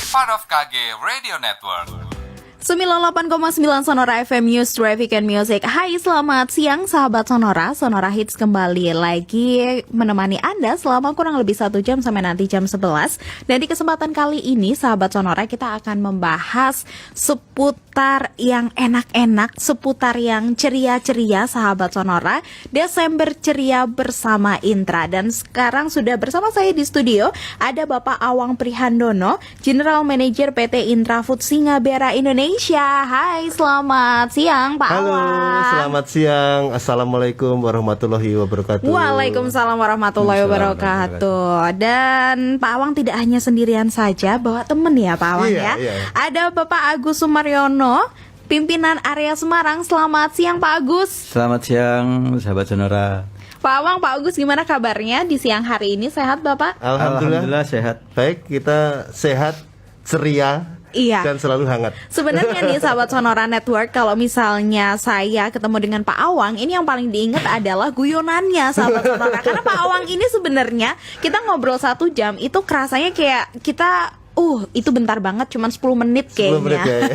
part of KG Radio Network. 98,9 Sonora FM News, Traffic and Music. Hai, selamat siang sahabat Sonora. Sonora Hits kembali lagi menemani Anda selama kurang lebih 1 jam sampai nanti jam 11. Dan di kesempatan kali ini sahabat Sonora, kita akan membahas seputar yang enak-enak, seputar yang ceria-ceria sahabat Sonora. Desember ceria bersama Intra. Dan sekarang sudah bersama saya di studio ada Bapak Awang Prihandono, General Manager PT Intrafood Singabera Indonesia. Hai, selamat siang Pak Halo, Awang. selamat siang. Assalamualaikum warahmatullahi wabarakatuh. Waalaikumsalam warahmatullahi wabarakatuh. Dan Pak Awang tidak hanya sendirian saja, bawa temen ya Pak Awang ya. Ada Bapak Agus Sumaryono, pimpinan area Semarang. Selamat siang Pak Agus. Selamat siang sahabat Sonora. Pak Awang, Pak Agus, gimana kabarnya di siang hari ini? Sehat Bapak? Alhamdulillah sehat. Baik, kita sehat, ceria. Iya. Dan selalu hangat. Sebenarnya nih sahabat Sonora Network, kalau misalnya saya ketemu dengan Pak Awang, ini yang paling diingat adalah guyonannya sahabat Sonora. Karena Pak Awang ini sebenarnya kita ngobrol 1 jam itu kerasanya kayak kita itu bentar banget, cuma 10 menit kayaknya. 10 menit ya.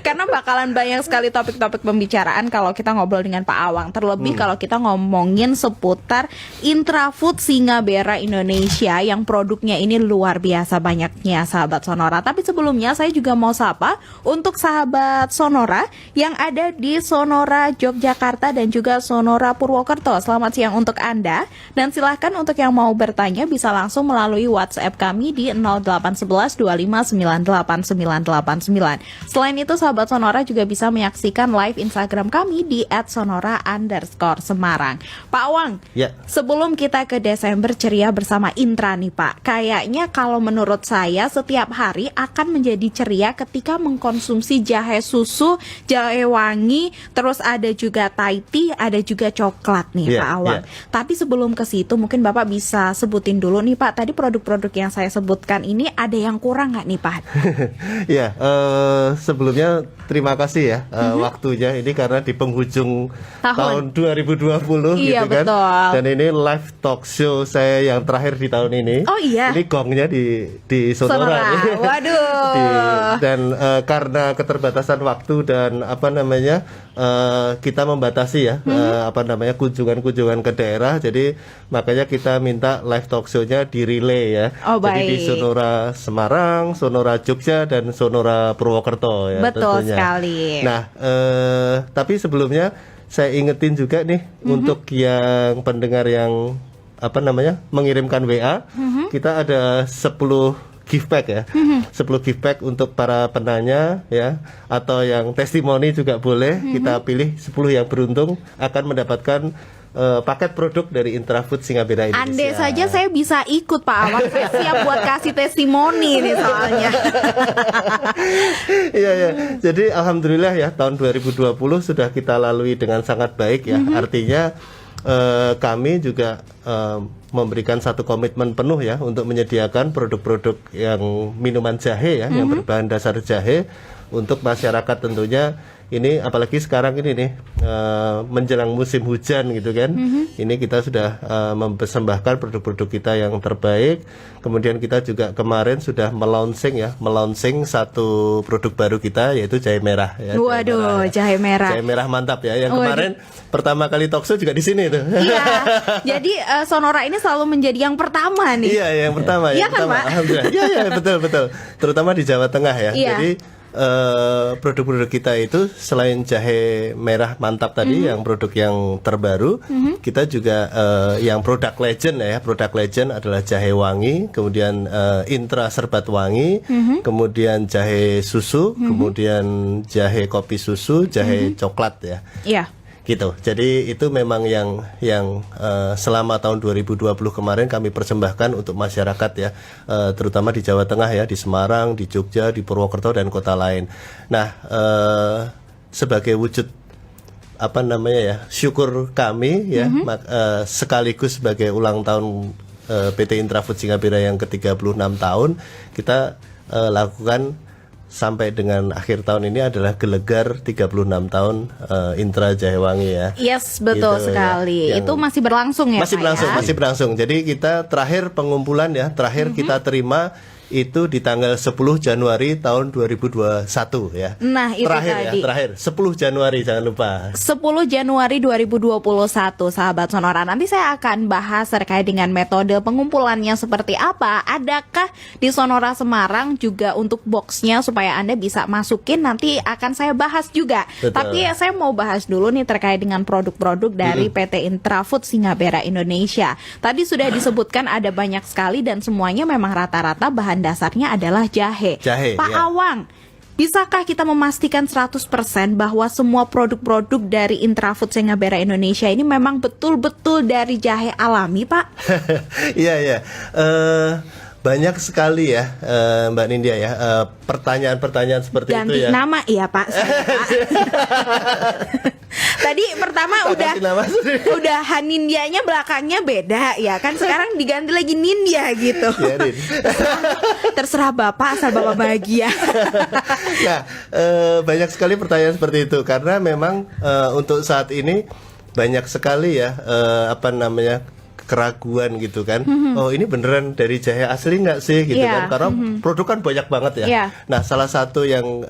Karena bakalan banyak sekali topik-topik pembicaraan kalau kita ngobrol dengan Pak Awang. Terlebih kalau kita ngomongin seputar Intrafood Singabera Indonesia yang produknya ini luar biasa banyaknya sahabat Sonora. Tapi sebelumnya saya juga mau sapa untuk sahabat Sonora yang ada di Sonora Yogyakarta dan juga Sonora Purwokerto. Selamat siang untuk Anda. Dan silahkan untuk yang mau bertanya bisa langsung melalui WhatsApp kami di 081125989989. Selain itu sahabat Sonora juga bisa menyaksikan live Instagram kami di @sonora_Semarang. Pak Awang, Ya. sebelum kita ke Desember ceria bersama Intra nih Pak, kayaknya kalau menurut saya setiap hari akan menjadi ceria ketika mengkonsumsi jahe susu, jahe wangi, terus ada juga Thai tea, ada juga coklat nih Pak Awang. Tapi sebelum ke situ mungkin Bapak bisa sebutin dulu nih Pak, tadi produk-produk yang saya sebutkan ini ada yang kurang nggak nih Pak? Ya, sebelumnya terima kasih ya waktunya ini karena di penghujung tahun 2020 Iya, gitu kan. betul. Dan ini live talk show saya yang terakhir di tahun ini. Oh iya. Ini gongnya di Sonora. Waduh. Dan karena keterbatasan waktu dan kita membatasi ya kunjungan-kunjungan ke daerah, jadi makanya kita minta live talk show-nya di relay ya. Oh, jadi di baik. Sonora Semarang, Sonora Jogja dan Sonora Purwokerto ya. Betul tentunya. sekali. Nah, tapi sebelumnya saya ingetin juga nih untuk yang pendengar yang mengirimkan WA, kita ada 10 gift pack ya. 10 gift pack untuk para penanya ya, atau yang testimoni juga boleh. Kita pilih 10 yang beruntung akan mendapatkan paket produk dari Intrafood Singabera Indonesia. Andai saja saya bisa ikut Pak Awang, saya siap buat kasih testimoni nih soalnya. Iya. Jadi alhamdulillah ya tahun 2020 sudah kita lalui dengan sangat baik ya. Artinya kami juga memberikan satu komitmen penuh ya untuk menyediakan produk-produk yang minuman jahe ya, yang berbahan dasar jahe untuk masyarakat tentunya. Ini apalagi sekarang ini nih menjelang musim hujan gitu kan. Ini kita sudah mempersembahkan produk-produk kita yang terbaik. Kemudian kita juga kemarin sudah melaunching satu produk baru kita yaitu jahe merah ya. Waduh, jahe merah. Jahe merah mantap ya. Yang kemarin pertama kali talk show juga di sini tuh. Iya. Jadi Sonora ini selalu menjadi yang pertama nih. Iya, yang pertama. Iya kan, pertama. Pak? Alhamdulillah. Iya, betul. Terutama di Jawa Tengah ya. Iya. Jadi produk-produk kita itu selain jahe merah mantap tadi yang produk yang terbaru, kita juga yang produk legend ya. Produk legend adalah jahe wangi, kemudian Intra serbat wangi, kemudian jahe susu, kemudian jahe kopi susu, jahe coklat ya. Iya. Gitu. Jadi itu memang yang selama tahun 2020 kemarin kami persembahkan untuk masyarakat ya, terutama di Jawa Tengah ya, di Semarang, di Jogja, di Purwokerto dan kota lain. Nah, sebagai wujud syukur kami ya, sekaligus sebagai ulang tahun PT Intrafood Singabera yang ke-36 tahun, kita lakukan sampai dengan akhir tahun ini adalah gelegar 36 tahun Intra Jahe Wangi ya. Yes, betul gitu, sekali. Ya. Itu masih berlangsung ya, Masih Pak, berlangsung, ya? masih berlangsung. Jadi kita terakhir pengumpulan ya, kita terima itu di tanggal 10 Januari tahun 2021 ya. Nah, itu tadi. Terakhir 10 Januari jangan lupa. 10 Januari 2021, sahabat Sonora. Nanti saya akan bahas terkait dengan metode pengumpulannya seperti apa. Adakah di Sonora Semarang juga untuk boxnya supaya Anda bisa masukin, nanti akan saya bahas juga. Betul. Tapi saya mau bahas dulu nih terkait dengan produk-produk dari PT Intrafood Singabera Indonesia. Tadi sudah disebutkan ada banyak sekali dan semuanya memang rata-rata bahan dasarnya adalah jahe. Pak ya. Awang, bisakah kita memastikan 100% bahwa semua produk-produk dari Intrafood Singabera Indonesia ini memang betul-betul dari jahe alami, Pak? Iya. Banyak sekali ya, Mbak Nindya ya, pertanyaan-pertanyaan seperti Ganti itu ya. nama ya, Pak. Tadi pertama udah Hanindianya belakangnya beda ya kan, sekarang diganti lagi Nindya gitu. Terserah Bapak, asal Bapak bahagia. Nah, banyak sekali pertanyaan seperti itu karena memang untuk saat ini banyak sekali ya keraguan gitu kan. Oh, ini beneran dari jahe asli nggak sih gitu kan? Karena produk kan banyak banget ya. Nah, salah satu yang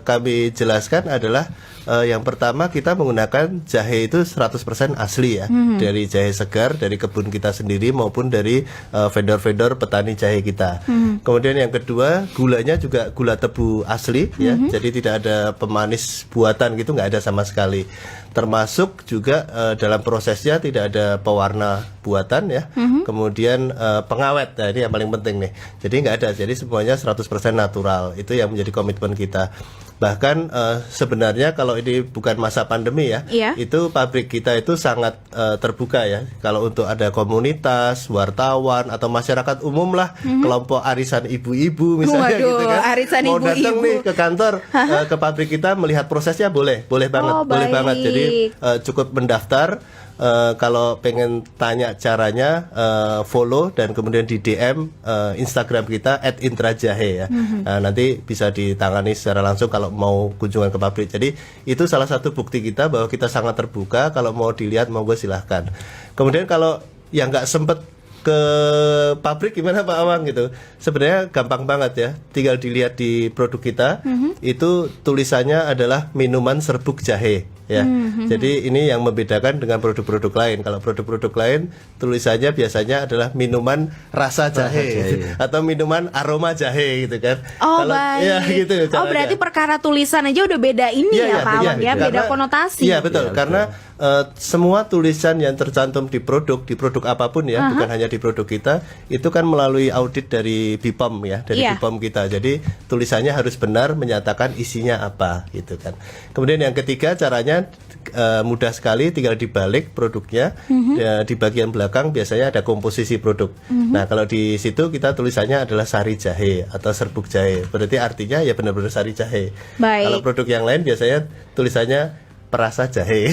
kami jelaskan adalah yang pertama kita menggunakan jahe itu 100% asli ya. Dari jahe segar dari kebun kita sendiri maupun dari vendor-vendor petani jahe kita. Kemudian yang kedua, gulanya juga gula tebu asli ya. Jadi tidak ada pemanis buatan gitu, nggak ada sama sekali. Termasuk juga dalam prosesnya tidak ada pewarna buatan ya. Kemudian pengawet, nah ini yang paling penting nih. Jadi nggak ada, jadi semuanya 100% natural. Itu yang menjadi komitmen kita. Bahkan sebenarnya kalau ini bukan masa pandemi ya, itu pabrik kita itu sangat terbuka ya. Kalau untuk ada komunitas, wartawan atau masyarakat umum lah, kelompok arisan ibu-ibu misalnya gitu kan, arisan mau ibu-ibu datang nih ke kantor, ke pabrik kita melihat prosesnya boleh banget, boleh banget. Jadi cukup mendaftar. Kalau pengen tanya caranya, follow dan kemudian di DM Instagram kita @intrajahe ya. Nanti bisa ditangani secara langsung kalau mau kunjungan ke pabrik. Jadi itu salah satu bukti kita bahwa kita sangat terbuka. Kalau mau dilihat monggo silahkan. Kemudian kalau yang nggak sempet ke pabrik gimana Pak Awang gitu, sebenarnya gampang banget ya, tinggal dilihat di produk kita. Itu tulisannya adalah minuman serbuk jahe ya. Jadi ini yang membedakan dengan produk-produk lain. Kalau produk-produk lain tulisannya biasanya adalah minuman rasa jahe atau minuman aroma jahe gitu kan. Oh, kalau, baik. Ya, gitu, oh, berarti perkara tulisan aja udah beda ini ya Pak Awang ya, beda konotasi. Iya betul, karena semua tulisan yang tercantum di produk apapun ya, bukan hanya di produk kita, itu kan melalui audit dari BPOM ya, dari BPOM kita. Jadi tulisannya harus benar, menyatakan isinya apa gitu kan. Kemudian yang ketiga caranya mudah sekali, tinggal dibalik produknya. Ya, di bagian belakang biasanya ada komposisi produk. Nah, kalau di situ kita tulisannya adalah sari jahe atau serbuk jahe. Berarti artinya ya benar-benar sari jahe. Baik. Kalau produk yang lain biasanya tulisannya perasa jahe.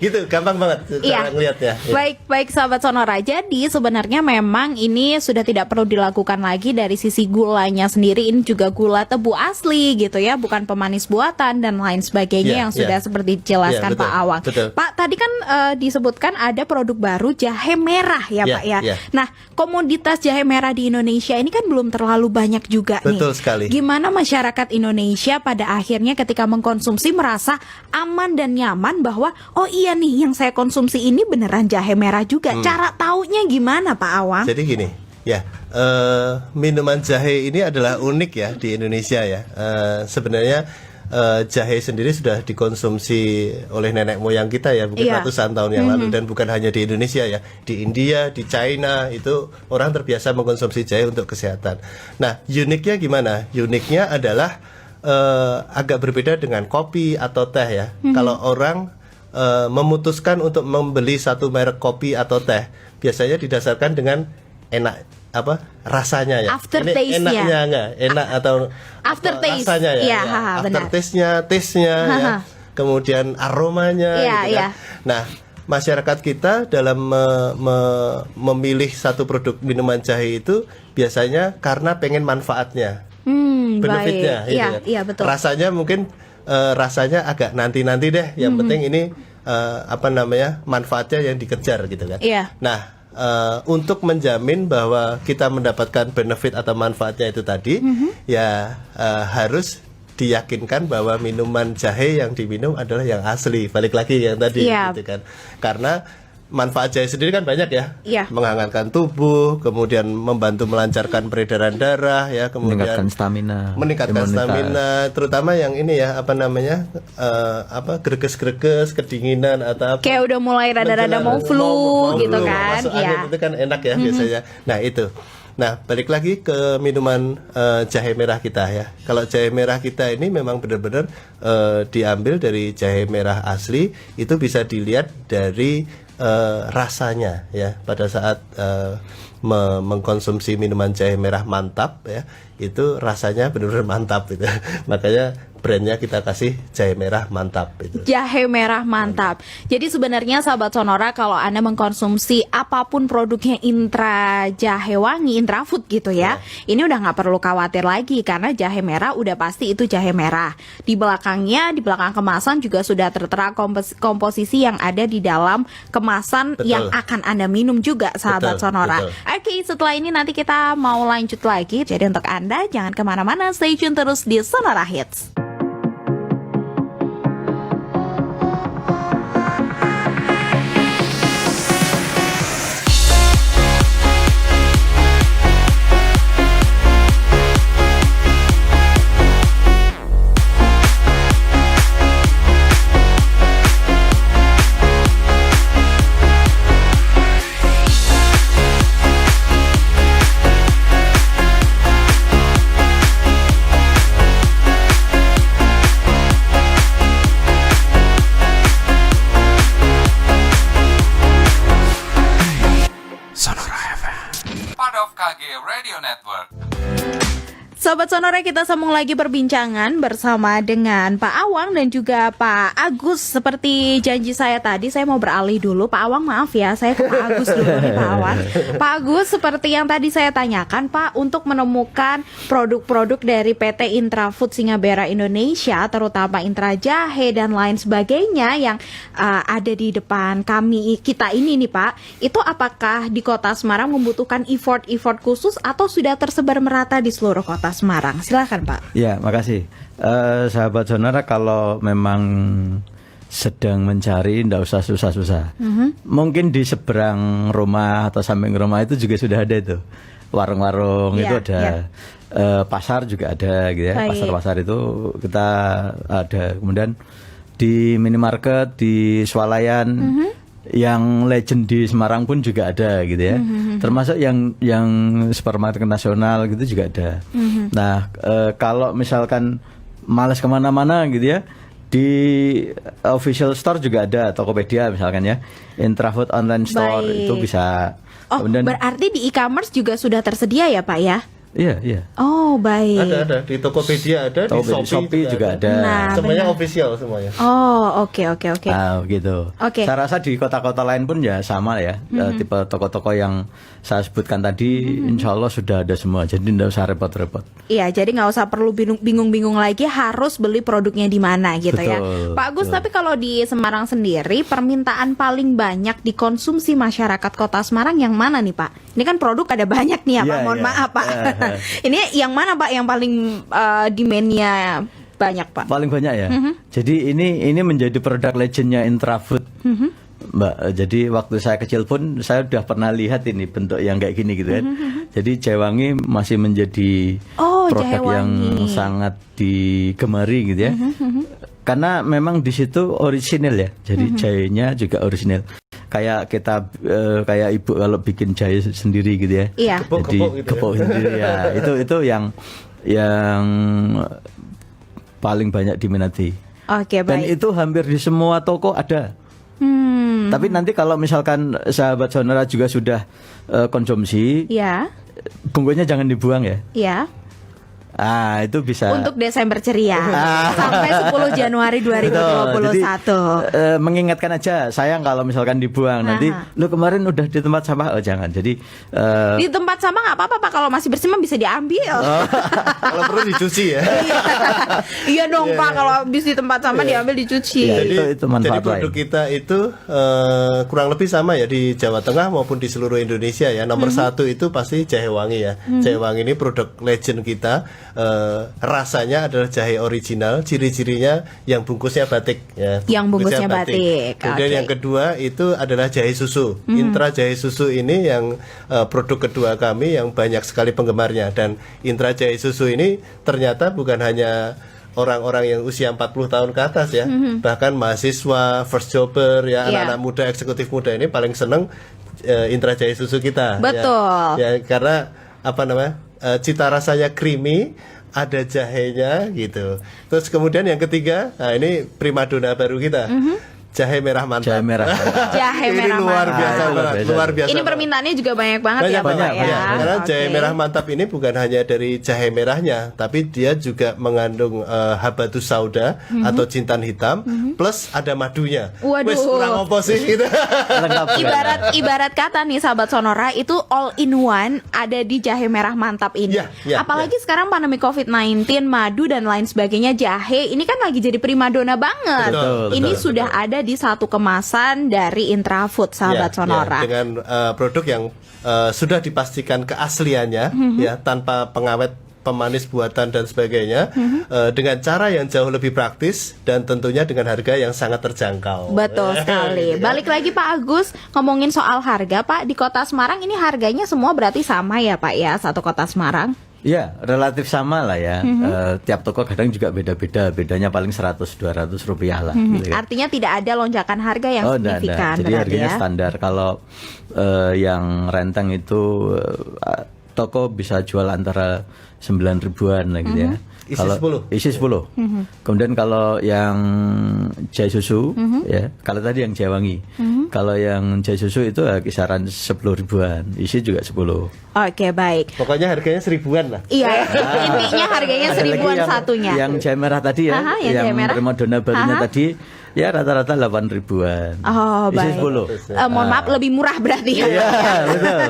Gitu, gampang banget cara ngelihatnya. Baik sahabat Sonora. Jadi sebenarnya memang ini sudah tidak perlu dilakukan lagi dari sisi gulanya sendiri. Ini juga gula tebu asli gitu ya, bukan pemanis buatan dan lain sebagainya yang sudah seperti dijelaskan Pak Awang. Pak, tadi kan disebutkan ada produk baru jahe merah ya Pak ya. Nah, komoditas jahe merah di Indonesia ini kan belum terlalu banyak juga nih. Betul sekali. Gimana masyarakat Indonesia pada akhirnya ketika mengkonsumsi merasa aman dan nyaman bahwa oh iya nih yang saya konsumsi ini beneran jahe merah juga. Cara taunya gimana Pak Awang? Jadi gini ya, minuman jahe ini adalah unik ya di Indonesia ya. Sebenarnya jahe sendiri sudah dikonsumsi oleh nenek moyang kita ya, mungkin ratusan tahun yang lalu, dan bukan hanya di Indonesia ya, di India, di China itu orang terbiasa mengkonsumsi jahe untuk kesehatan. Nah, uniknya gimana? Uniknya adalah agak berbeda dengan kopi atau teh ya. Kalau orang memutuskan untuk membeli satu merek kopi atau teh, biasanya didasarkan dengan enak rasanya ya. Aftertaste-nya. Ini enaknya nggak? Enak atau aftertaste rasanya ya? Aftertaste-nya, taste-nya ya. Kemudian aromanya gitu kan. Nah, masyarakat kita dalam memilih satu produk minuman jahe itu biasanya karena pengen manfaatnya. Benefitnya, iya, betul. Rasanya mungkin rasanya agak nanti deh. Yang penting ini manfaatnya yang dikejar gitu kan. Nah, untuk menjamin bahwa kita mendapatkan benefit atau manfaatnya itu tadi, ya harus diyakinkan bahwa minuman jahe yang diminum adalah yang asli. Balik lagi yang tadi, Iya. gitu kan? Karena manfaat jahe sendiri kan banyak ya, Iya. menghangatkan tubuh, kemudian membantu melancarkan peredaran darah, ya, Meningkatkan kemudian stamina, meningkatkan imunitas. stamina, terutama yang ini ya, apa namanya, greges-greges, kedinginan atau apa. Kayak udah mulai rada-rada mau flu gitu flu, kan. masuk Iya. angin itu kan enak ya biasanya. Nah itu. Nah balik lagi ke minuman jahe merah kita ya. Kalau jahe merah kita ini memang benar-benar diambil dari jahe merah asli, itu bisa dilihat dari rasanya ya. Pada saat mengkonsumsi minuman jahe merah mantap ya, itu rasanya benar-benar mantap gitu. Makanya brandnya kita kasih jahe merah mantap itu. Jahe merah mantap. Jadi sebenarnya sahabat Sonora, kalau Anda mengkonsumsi apapun produknya Intra Jahe Wangi, Intra Food gitu ya, ini udah nggak perlu khawatir lagi karena jahe merah udah pasti itu jahe merah. Di belakangnya, di belakang kemasan juga sudah tertera komposisi yang ada di dalam kemasan Betul. yang akan Anda minum juga sahabat Betul, Sonora. betul. Oke, setelah ini nanti kita mau lanjut lagi. Jadi untuk Anda jangan kemana-mana, stay tune terus di Sonora Hits. Part of KG Radio Network. Sobat Sonora, kita sambung lagi perbincangan bersama dengan Pak Awang dan juga Pak Agus. Seperti janji saya tadi, saya mau beralih dulu. Pak Awang, maaf ya, saya ke Pak Agus dulu nih, Pak Awang. Pak Agus, seperti yang tadi saya tanyakan, Pak, untuk menemukan produk-produk dari PT Intra Food Singabera Indonesia, terutama Intra Jahe dan lain sebagainya yang ada di depan kita ini nih, Pak, itu apakah di Kota Semarang membutuhkan effort khusus atau sudah tersebar merata di seluruh Kota Semarang? Silakan, Pak. Ya, makasih. Sahabat Sonora, kalau memang sedang mencari, ndak usah susah-susah. Mungkin di seberang rumah atau samping rumah itu juga sudah ada itu warung-warung, Iya, itu ada. iya. Pasar juga ada gitu ya. Baik. Pasar-pasar itu kita ada. Kemudian di minimarket, di swalayan, yang legend di Semarang pun juga ada gitu ya. Termasuk yang supermarket nasional gitu juga ada. Nah, kalau misalkan malas kemana-mana gitu ya, di official store juga ada, Tokopedia misalkan ya, Intrafood online store. Baik. Itu bisa. Oh, Kemudian, berarti di e-commerce juga sudah tersedia ya, Pak ya? iya. Oh, baik. Ada di Tokopedia, ada di Shopee juga ada. Nah, Semuanya benar. official semuanya. Oh, oke. Ah, gitu. Oke. Saya rasa di kota-kota lain pun ya sama ya. Tipe toko-toko yang saya sebutkan tadi, insya Allah sudah ada semua. Jadi tidak usah repot-repot. Iya, jadi nggak usah perlu bingung-bingung lagi harus beli produknya di mana gitu ya. Betul, Pak Agus, betul. tapi kalau di Semarang sendiri, permintaan paling banyak dikonsumsi masyarakat Kota Semarang yang mana nih, Pak? Ini kan produk ada banyak nih ya, Pak. Iya, Mohon iya. maaf, Pak. Ini yang mana, Pak, yang paling demand-nya banyak, Pak? Paling banyak ya. Jadi ini menjadi produk legendnya Intrafood, Mbak. Jadi waktu saya kecil pun saya udah pernah lihat ini bentuk yang kayak gini gitu kan. Jadi jahe wangi masih menjadi Oh, jahe produk yang wangi. sangat digemari gitu ya. Karena memang di situ orisinil ya. Jadi jahenya juga orisinil. Kayak kita kayak ibu kalau bikin jahe sendiri gitu ya. Iya. Jadi Gepok-gepok gitu ya. gepok sendiri ya. Itu yang paling banyak diminati. Oke, Dan baik. itu hampir di semua toko ada. Tapi nanti kalau misalkan sahabat Sonora juga sudah konsumsi, Ya. bungkusnya jangan dibuang ya. Ya. itu bisa. Untuk Desember ceria sampai 10 Januari 2021. Jadi, mengingatkan aja, sayang kalau misalkan dibuang nanti. Lu kemarin udah di tempat sampah, jangan. Jadi di tempat sampah nggak apa-apa Pak, kalau masih bersih mah bisa diambil. Kalau perlu dicuci ya. Iya dong Pak, kalau habis di tempat sampah diambil dicuci. Iya, Jadi, itu manfaat jadi produk lain. kita itu kurang lebih sama ya di Jawa Tengah maupun di seluruh Indonesia ya. Nomor satu itu pasti jahe wangi ya. Jahe wangi ini produk legend kita. Rasanya adalah jahe original. Ciri-cirinya yang bungkusnya batik ya. Yang bungkusnya batik. Kemudian Oke. yang kedua itu adalah jahe susu. Intra jahe susu ini yang produk kedua kami yang banyak sekali penggemarnya. Dan Intra jahe susu ini ternyata bukan hanya orang-orang yang usia 40 tahun ke atas ya, bahkan mahasiswa, first jobber ya, Iya. anak-anak muda, eksekutif muda ini paling seneng Intra jahe susu kita. Betul. Ya, karena apa namanya, cita rasanya creamy, ada jahenya gitu. Terus kemudian yang ketiga, nah ini primadona baru kita. Jahe merah mantap. Jahe merah. Jahe Ini merah luar mantap. biasa Luar banget, biasa. luar biasa. Ini banget. permintaannya juga banyak banget ya Pak Banyak, ya. Karena jahe Oke. merah mantap ini bukan hanya dari jahe merahnya, tapi dia juga mengandung habatus sauda atau jintan hitam, plus ada madunya. Waduh. Wes kurang apa sih gitu. Lengkap. Ibarat kata nih sahabat Sonora, itu all in one ada di jahe merah mantap ini. Ya, Apalagi sekarang pandemi COVID-19, madu dan lain sebagainya, jahe ini kan lagi jadi primadona banget. Betul, Ini betul, sudah ada di satu kemasan dari Intrafood sahabat Ya, Sonora. ya, dengan produk yang sudah dipastikan keasliannya ya, tanpa pengawet, pemanis buatan dan sebagainya, dengan cara yang jauh lebih praktis dan tentunya dengan harga yang sangat terjangkau. Betul sekali. Balik lagi Pak Agus, ngomongin soal harga Pak, di Kota Semarang ini harganya semua berarti sama ya Pak ya, satu Kota Semarang? Ya, relatif sama lah ya. Tiap toko kadang juga beda-beda. Bedanya paling 100-200 rupiah lah. Gitu kan. Artinya tidak ada lonjakan harga yang Nggak ada. signifikan. Jadi berarti harganya ya. standar. Kalau yang renteng itu toko bisa jual antara 9 ribuan lah gitu ya. Isi 10. Isi 10. Kemudian kalau yang jahe susu ya, kalau tadi yang jahe wangi. Kalau yang jahe susu itu kisaran 10 ribuan, isi juga 10. Oke, baik. Pokoknya harganya 1000-an lah. Iya, intinya harganya Ada lagi seribuan yang, satunya. Yang jahe merah tadi ya, Aha, yang jahe merah. primadona barunya Aha. tadi ya rata-rata 8 ribuan. Oh, Isi baik. 10. Mohon maaf, lebih murah berarti ya. Iya, betul.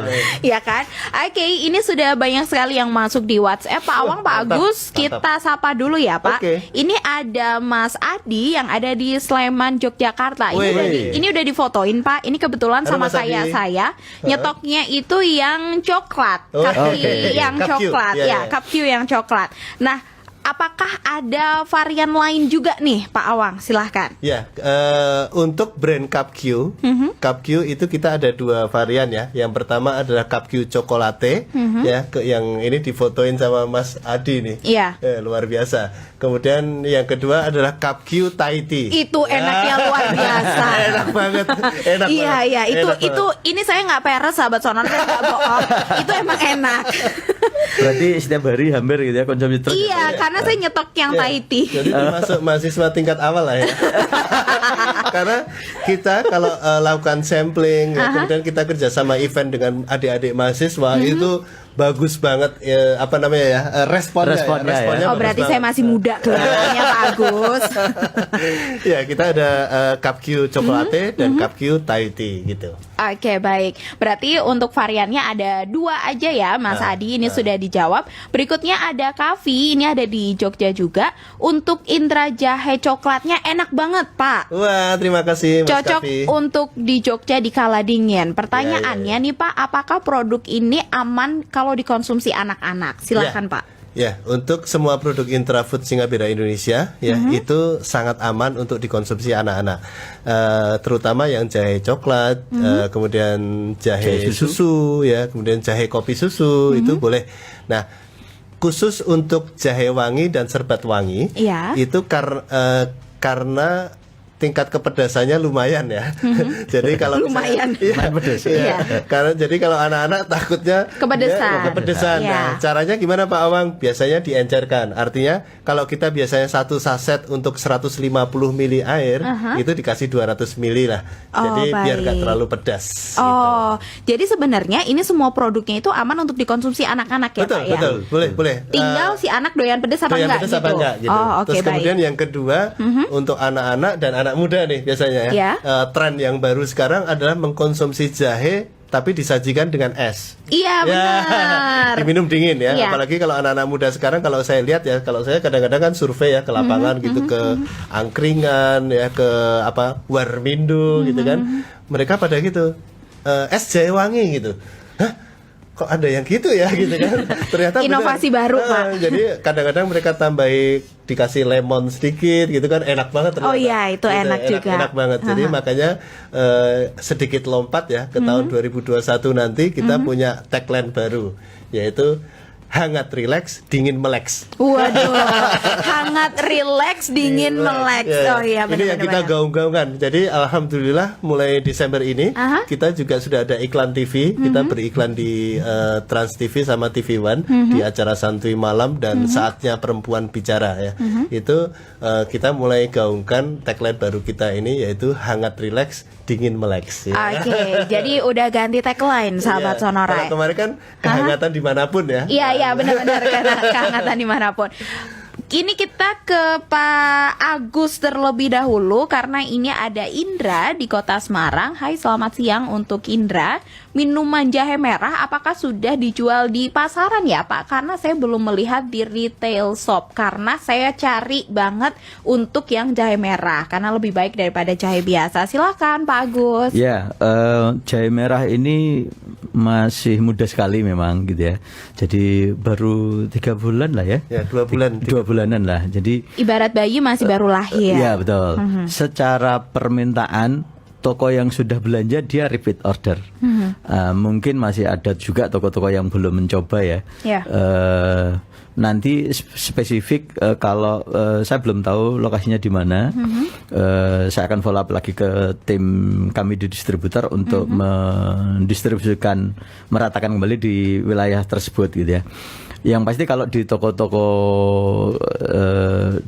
Ya kan? Oke, ini sudah banyak sekali yang masuk di WhatsApp. Pak Awang, Pak mantap, Agus, mantap. kita sapa dulu ya, Pak. Oke. Ini ada Mas Adi yang ada di Sleman, Yogyakarta. Wih. Ini udah difotoin, Pak. Ini kebetulan Halo, sama Mas Adi. saya nyetoknya itu yang coklat. Oh, Kaki oke. yang Cup Q. coklat. Ya, Ya, ya. Cup Q yang coklat. Nah, apakah ada varian lain juga nih, Pak Awang? Silahkan. Ya, untuk brand Cup Q, Cup Q itu kita ada 2 varian ya. Yang pertama adalah Cup Q Chocolate, ya, yang ini difotoin sama Mas Adi nih. Iya. Luar biasa. Kemudian yang kedua adalah Cup Q Thai Tea. Itu enaknya luar biasa. Enak banget, enak Iya banget. iya itu Enak itu banget. ini saya nggak peres sahabat Sonora, saya nggak bohong. Itu emang enak. Berarti setiap hari hampir gitu ya konsumsi terus. Iya, karena saya nyetok yang Ya, Thai tea. Jadi termasuk mahasiswa tingkat awal lah ya. Karena kita kalau lakukan sampling, ya, kemudian kita kerja sama event dengan adik-adik mahasiswa itu bagus banget ya, apa namanya ya, responnya Responnya, ya. Oh bagus berarti saya banget. masih muda kelihatannya Pak Agus. Ya kita ada Cup Q Chocolate dan Cup Q Thai Tea gitu. Oke baik, berarti untuk variannya ada 2 aja ya Mas Adi, ini sudah dijawab. Berikutnya ada Kavi, ini ada di Jogja juga. Untuk Indra jahe coklatnya enak banget Pak. Wah, terima kasih Mas Cocok Kavi. untuk di Jogja di kala dingin. Pertanyaannya nih Pak, apakah produk ini aman kalau dikonsumsi anak-anak? Silakan Ya. Pak. Ya, untuk semua produk Intrafood Singapura Indonesia ya itu sangat aman untuk dikonsumsi anak-anak, terutama yang jahe coklat, kemudian jahe Jahe susu. susu ya, kemudian jahe kopi susu itu boleh. Nah, khusus untuk jahe wangi dan serbat wangi Iya. itu karena tingkat kepedasannya lumayan ya. Jadi kalau Lumayan. misalnya, Lumayan pedas. iya. Karena jadi kalau anak-anak takutnya Kepedesan. kepedesan. Iya. Nah, caranya gimana Pak Awang? Biasanya diencerkan. Artinya kalau kita biasanya satu saset untuk 150 mili air, itu dikasih 200 mili lah. Jadi biar baik. nggak terlalu pedas. Oh, jadi sebenarnya ini semua produknya itu aman untuk dikonsumsi anak-anak ya, Betul, Pak ya? betul. Boleh. Tinggal si anak doyan pedes apa Doyan enggak pedas gitu. apa enggak gitu. Oh, oke, Terus kemudian baik. yang kedua untuk anak-anak dan anak muda nih biasanya ya. Ya. Tren yang baru sekarang adalah mengkonsumsi jahe tapi disajikan dengan es. Iya, benar. Diminum dingin ya. Iya. Apalagi kalau anak-anak muda sekarang kalau saya lihat ya, kalau saya kadang-kadang kan survei ya ke lapangan gitu ke angkringan ya ke Warmindo gitu kan. Mereka pada gitu. Es jahe wangi gitu. Hah? Kok ada yang gitu ya gitu kan. Ternyata Inovasi benar. baru, Pak. Jadi kadang-kadang mereka tambahi dikasih lemon sedikit gitu kan, enak banget ternyata. Oh iya, itu enak juga. Enak banget. Jadi makanya sedikit lompat ya ke tahun 2021 nanti kita punya tagline baru, yaitu hangat rileks, dingin meleks. Waduh, hangat, rileks, dingin, meleks. Ya, Oh iya, ini yang kita gaung-gaungkan. Jadi alhamdulillah mulai Desember ini Aha. kita juga sudah ada iklan TV. Kita beriklan di Trans TV sama TV One di acara Santuy Malam dan Saatnya Perempuan Bicara ya. Itu kita mulai gaungkan tagline baru kita ini yaitu hangat rileks, dingin meleks. Ya. Oke, jadi udah ganti tagline, sahabat Iya. Sonora. Kalau kemarin kan kehangatan dimanapun ya. Iya, benar-benar karena kehangatan dimanapun. Kini kita ke Pak Agus terlebih dahulu karena ini ada Indra di Kota Semarang. Hai, selamat siang untuk Indra. Minuman jahe merah apakah sudah dijual di pasaran ya Pak? Karena saya belum melihat di retail shop karena saya cari banget untuk yang jahe merah karena lebih baik daripada jahe biasa. Silakan Pak Agus. Ya, jahe merah ini masih muda sekali memang gitu ya. Jadi baru 3 bulan lah ya. Ya, 2 bulan. 2 bulanan lah. Jadi Ibarat bayi masih baru lahir. ya betul. Secara permintaan toko yang sudah belanja dia repeat order. Mungkin masih ada juga toko-toko yang belum mencoba ya. Ya. Nanti spesifik kalau saya belum tahu lokasinya di mana, saya akan follow up lagi ke tim kami di distributor untuk mendistribusikan, meratakan kembali di wilayah tersebut gitu ya. Yang pasti kalau di toko-toko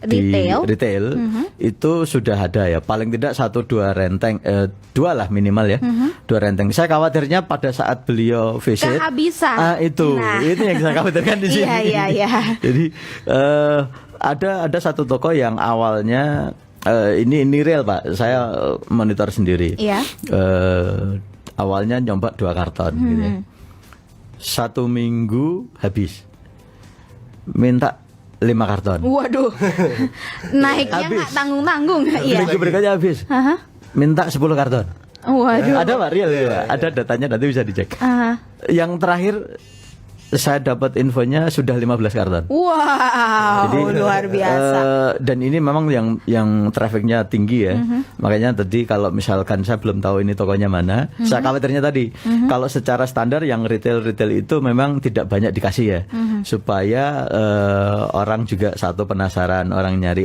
di retail itu sudah ada ya, paling tidak 1-2 renteng, 2 lah minimal ya, 2 renteng. Saya khawatirnya pada saat beliau visit kehabisan. itu yang saya khawatirkan di sini. Iya. Jadi ada satu toko yang awalnya ini real Pak, saya monitor sendiri. Iya. Awalnya nyoba 2 karton gitu ya. 1 minggu habis. Minta 5 karton. Waduh, naiknya Habis. nggak tanggung-tanggung. Iya. Minggu berikutnya habis. Aha. Minta 10 karton. Waduh. Ada Pak real ya? Ada datanya, nanti bisa dicek. Aha. Yang terakhir saya dapat infonya sudah 15 karton. Wow, luar biasa. Dan ini memang yang trafficnya tinggi ya. Makanya tadi kalau misalkan saya belum tahu ini tokonya mana, saya khawatirnya tadi kalau secara standar yang retail itu memang tidak banyak dikasih ya, supaya orang juga satu penasaran, orang nyari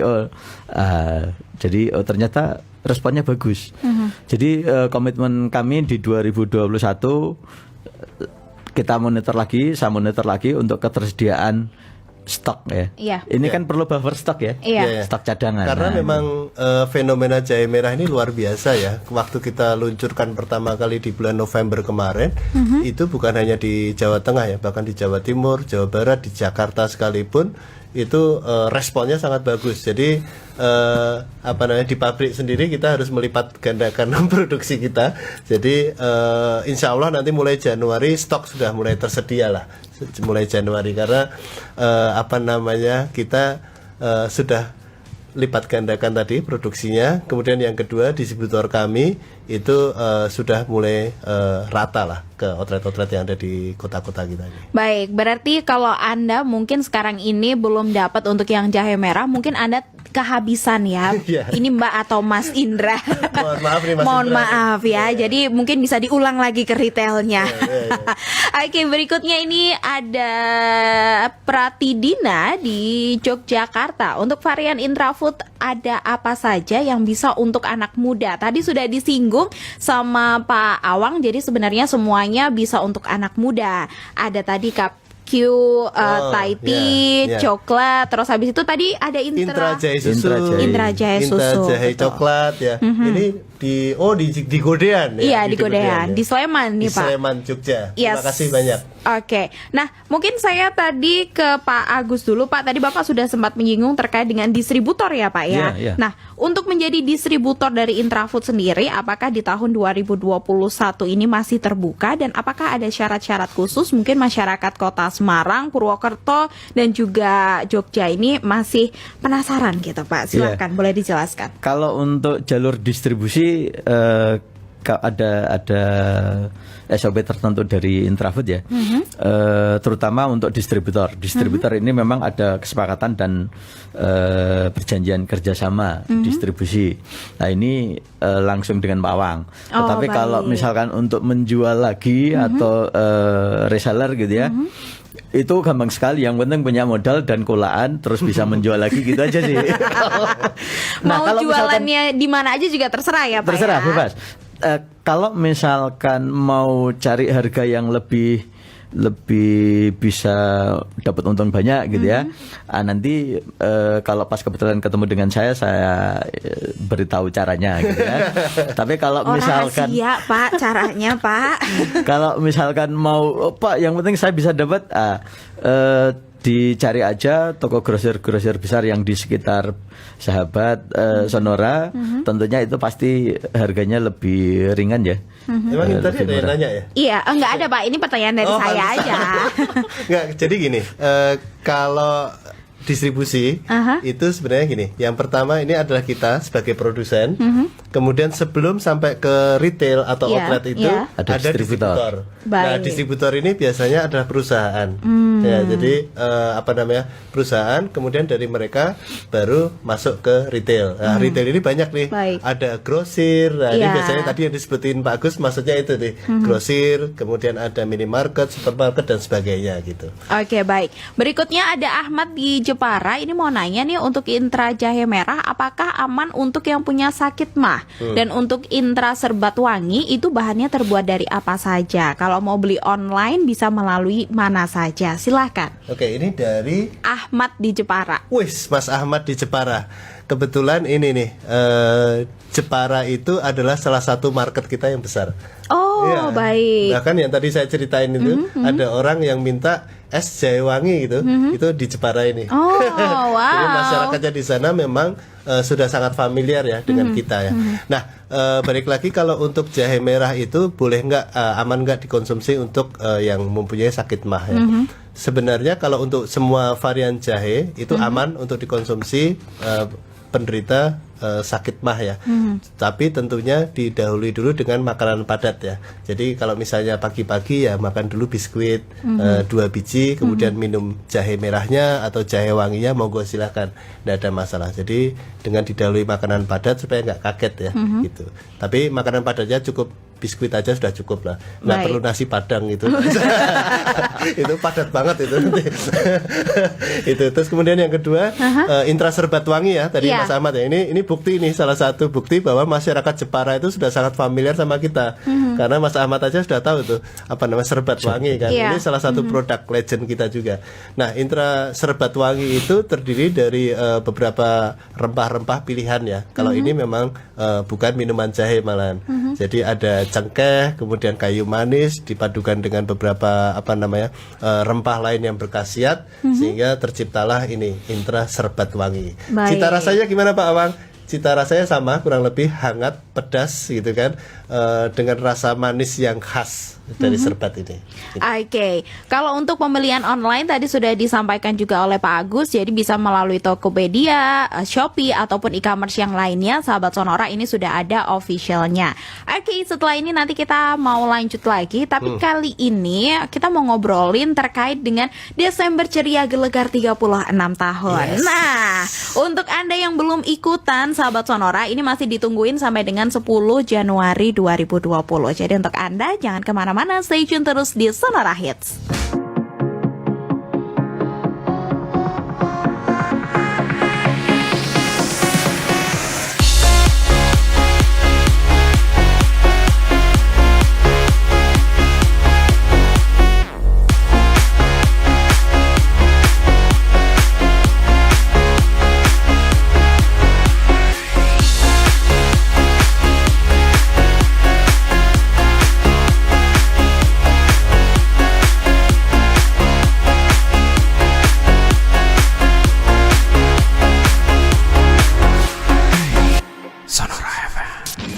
jadi ternyata responnya bagus. Jadi komitmen kami di 2021 kita monitor lagi, saya monitor lagi untuk ketersediaan stok ya. Iya. Ini kan perlu buffer stok ya. Iya. Stok cadangan. Karena Nah, memang fenomena jahe merah ini luar biasa ya. Waktu kita luncurkan pertama kali di bulan November kemarin, itu bukan hanya di Jawa Tengah ya, bahkan di Jawa Timur, Jawa Barat, di Jakarta sekalipun itu responnya sangat bagus. Jadi di pabrik sendiri kita harus melipat gandakan produksi kita. Jadi insya Allah nanti mulai Januari stok sudah mulai tersedia lah, mulai Januari karena kita sudah lipat gandakan tadi produksinya. Kemudian yang kedua distributor kami itu sudah mulai rata lah. ke outlet-outlet yang ada di kota-kota kita ini. Baik, berarti kalau Anda mungkin sekarang ini belum dapat untuk yang jahe merah, mungkin Anda kehabisan ya. Iya. Ini Mbak atau Mas Indra. Mohon maaf nih Mas Mohon Indra. maaf ya. Jadi mungkin bisa diulang lagi ke retailnya. Iya. Oke, berikutnya ini ada Pratidina di Yogyakarta. Untuk varian Intrafood ada apa saja yang bisa untuk anak muda? Tadi sudah disinggung sama Pak Awang, jadi sebenarnya semuanya bisa untuk anak muda. Ada tadi Thai tea, iya. coklat, terus habis itu tadi ada Intra jahe susu, Intra jahe susu, jahe betul. coklat ya. Ini di Godean ya. Iya, di Godean, di Sleman nih di Pak. Sleman, Jogja. Yes. Terima kasih banyak. Oke, nah mungkin saya tadi ke Pak Agus dulu Pak. Tadi Bapak sudah sempat menyinggung terkait dengan distributor ya Pak ya. Iya. Nah, untuk menjadi distributor dari Intrafood sendiri, apakah di tahun 2021 ini masih terbuka dan apakah ada syarat-syarat khusus mungkin masyarakat kota Semarang, Purwokerto dan juga Jogja ini masih penasaran gitu Pak? Silakan, boleh dijelaskan. Kalau untuk jalur distribusi ada SOP tertentu dari Intrafood ya, terutama untuk distributor. Distributor ini memang ada kesepakatan dan perjanjian kerjasama distribusi. Nah ini langsung dengan Pak Awang. Tetapi baik. kalau misalkan untuk menjual lagi atau reseller gitu ya, itu gampang sekali. Yang penting punya modal dan kolaan, terus bisa menjual lagi gitu aja sih. Mau kalau jualannya di mana aja juga terserah ya Pak. Terserah, ya? bebas. Kalau misalkan mau cari harga yang lebih bisa dapat untung banyak gitu ya, nanti kalau pas kebetulan ketemu dengan saya beritahu caranya gitu ya. Tapi kalau misalkan rahasia Pak caranya Pak. kalau misalkan mau Pak, yang penting saya bisa dapat, dicari aja toko grosir besar yang di sekitar Sahabat, Sonora. Tentunya itu pasti harganya lebih ringan ya. Emang ini tadi ada yang nanya ya? Iya, enggak ada Pak. Ini pertanyaan dari saya pantesan. aja. Enggak, jadi gini, kalau distribusi itu sebenarnya gini. Yang pertama ini adalah kita sebagai produsen. Kemudian sebelum sampai ke retail atau Iya, outlet itu iya. ada distributor. Nah, Baik. distributor ini biasanya adalah perusahaan. Ya, jadi perusahaan, kemudian dari mereka baru masuk ke retail. Nah, retail ini banyak nih. Baik. Ada grosir. Nah, ini Iya. biasanya tadi yang disebutin Pak Agus maksudnya itu nih. Grosir, kemudian ada minimarket, supermarket dan sebagainya gitu. Oke, baik. Berikutnya ada Ahmad di Jepara. Ini mau nanya nih, untuk Intra jahe merah apakah aman untuk yang punya sakit mah? Dan untuk Intra serbat wangi itu bahannya terbuat dari apa saja? Kalau mau beli online bisa melalui mana saja? Silahkan. Oke, ini dari Ahmad di Jepara. Wis, Mas Ahmad di Jepara. Kebetulan ini nih, Jepara itu adalah salah satu market kita yang besar. Oh, Iya. baik. Bahkan yang tadi saya ceritain itu, ada orang yang minta es jahe wangi gitu, itu di Jepara ini. Oh, Jadi wow. masyarakatnya di sana memang sudah sangat familiar ya dengan kita ya. Nah, balik lagi kalau untuk jahe merah itu boleh nggak, aman nggak dikonsumsi untuk yang mempunyai sakit mah ya. Sebenarnya kalau untuk semua varian jahe itu aman untuk dikonsumsi penderita sakit mah ya. Tapi tentunya didahului dulu dengan makanan padat ya. Jadi kalau misalnya pagi-pagi ya makan dulu biskuit 2 biji, kemudian minum jahe merahnya atau jahe wanginya, monggo silahkan, tidak ada masalah. Jadi dengan didahului makanan padat supaya nggak kaget ya gitu. Tapi makanan padatnya cukup biskuit aja sudah cukup lah, nggak Baik. perlu nasi padang gitu. Itu padat banget itu. Itu terus kemudian yang kedua, Intra serbat wangi ya tadi Iya. Mas Ahmad ya, ini bukti nih, salah satu bukti bahwa masyarakat Jepara itu sudah sangat familiar sama kita, karena Mas Ahmad aja sudah tahu tuh apa namanya serbat wangi kan. Iya. Ini salah satu produk legend kita juga. Nah, Intra serbat wangi itu terdiri dari beberapa rempah-rempah pilihan ya. Kalau ini memang bukan minuman jahe malahan. Jadi ada cengkeh, kemudian kayu manis dipadukan dengan beberapa rempah lain yang berkhasiat, sehingga terciptalah ini Intra serbat wangi. Baik. Cita rasanya gimana Pak Awang? Cita rasanya sama, kurang lebih hangat, pedas gitu kan, dengan rasa manis yang khas dari serbat ini. Oke, kalau untuk pembelian online tadi sudah disampaikan juga oleh Pak Agus, jadi bisa melalui Tokopedia, Shopee ataupun e-commerce yang lainnya. Sahabat Sonora, ini sudah ada officialnya. Oke, setelah ini nanti kita mau lanjut lagi, tapi kali ini kita mau ngobrolin terkait dengan Desember Ceria Gelegar 36 tahun. Yes. Nah, untuk Anda yang belum ikutan sahabat Sonora, ini masih ditungguin sampai dengan 10 Januari 2020. Jadi untuk Anda jangan kemana-mana, stay tune terus di Sonora Hits.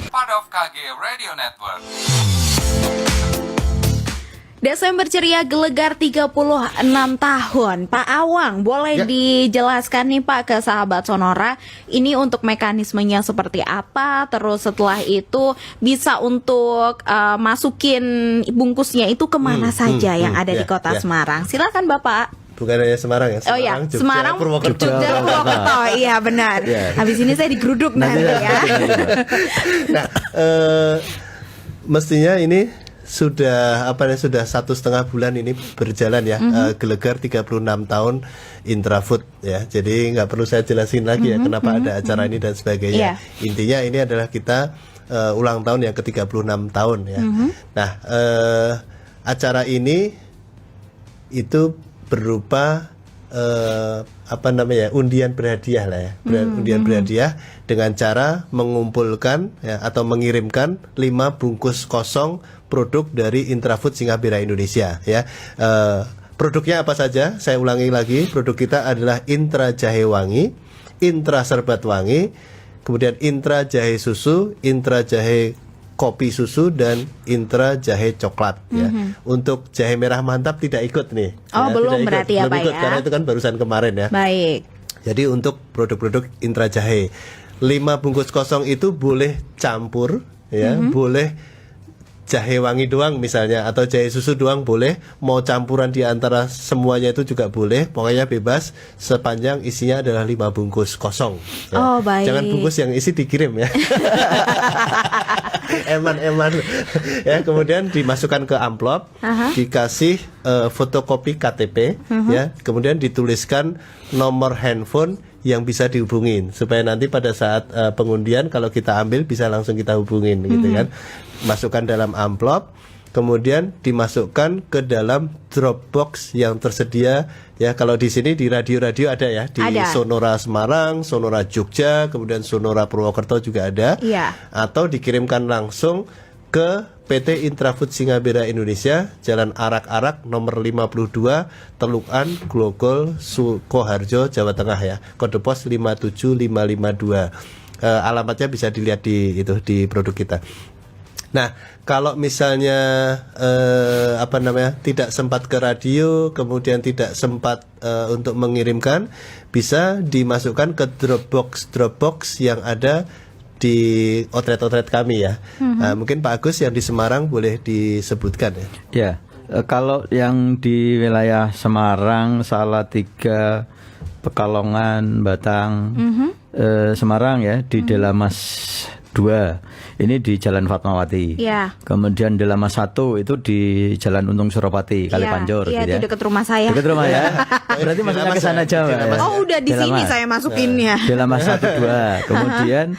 Part of KG Radio Network. Desember Ceria Gelegar 36 tahun. Pak Awang, boleh dijelaskan nih Pak ke sahabat Sonora, ini untuk mekanismenya seperti apa, terus setelah itu bisa untuk masukin bungkusnya itu kemana saja yang ada di kota Semarang. Silakan Bapak. Bukan hanya Semarang ya, Semarang, Jogja, Semarang, Purwokerto. Jogja, Purwokerto. Iya benar. Habis ini saya digeruduk nanti ya. Nah, mestinya ini sudah sudah 1,5 bulan ini berjalan ya, Gelegar 36 tahun Intrafood ya. Jadi nggak perlu saya jelasin lagi ya kenapa ada acara ini dan sebagainya. Intinya ini adalah kita ulang tahun yang ke-36 tahun ya. Nah, acara ini itu berupa undian berhadiah lah ya, undian berhadiah dengan cara mengumpulkan ya, atau mengirimkan 5 bungkus kosong produk dari Intrafood Singapura Indonesia ya. Produknya apa saja? Saya ulangi lagi, produk kita adalah Intra Jahe Wangi, Intra Serbat Wangi, kemudian Intra Jahe Susu, Intra Jahe Kopi Susu, dan Intra Jahe Coklat ya. Untuk jahe merah mantap tidak ikut nih. Oh, ya, belum berarti ya Pak ya. Karena itu kan barusan kemarin ya. Baik. Jadi untuk produk-produk Intra Jahe 5 bungkus kosong itu boleh campur ya, boleh jahe wangi doang misalnya, atau jahe susu doang boleh, mau campuran di antara semuanya itu juga boleh, pokoknya bebas sepanjang isinya adalah 5 bungkus kosong ya. Oh, baik. Jangan bungkus yang isi dikirim ya. Eman ya, kemudian dimasukkan ke amplop, dikasih fotokopi KTP ya, kemudian dituliskan nomor handphone yang bisa dihubungin supaya nanti pada saat pengundian kalau kita ambil bisa langsung kita hubungin gitu kan. Masukkan dalam amplop, kemudian dimasukkan ke dalam Dropbox yang tersedia ya. Kalau di sini di radio-radio ada ya, di Sonora Semarang, Sonora Jogja, kemudian Sonora Purwokerto juga ada. Atau dikirimkan langsung ke PT Intrafood Singapura Indonesia, Jalan Arak-Arak nomor 52, Telukan, Glogol, Sukoharjo, Jawa Tengah ya. Kode pos 57552. Alamatnya bisa dilihat di produk kita. Nah, kalau misalnya tidak sempat ke radio, kemudian tidak sempat untuk mengirimkan, bisa dimasukkan ke Dropbox yang ada di outlet kami ya. Mungkin Pak Agus yang di Semarang boleh disebutkan ya. Ya, kalau yang di wilayah Semarang, Salatiga, Pekalongan, Batang, Semarang ya, di Delamas 2 ini di Jalan Fatmawati. Kemudian Delamas 1 itu di Jalan Untung Suropati, Kalipanjur gitu itu ya. dekat rumah saya. Dekat rumah ya. Berarti masuknya ke sana aja. Oh, udah di sini saya masukinnya. Delamas 1 2. Kemudian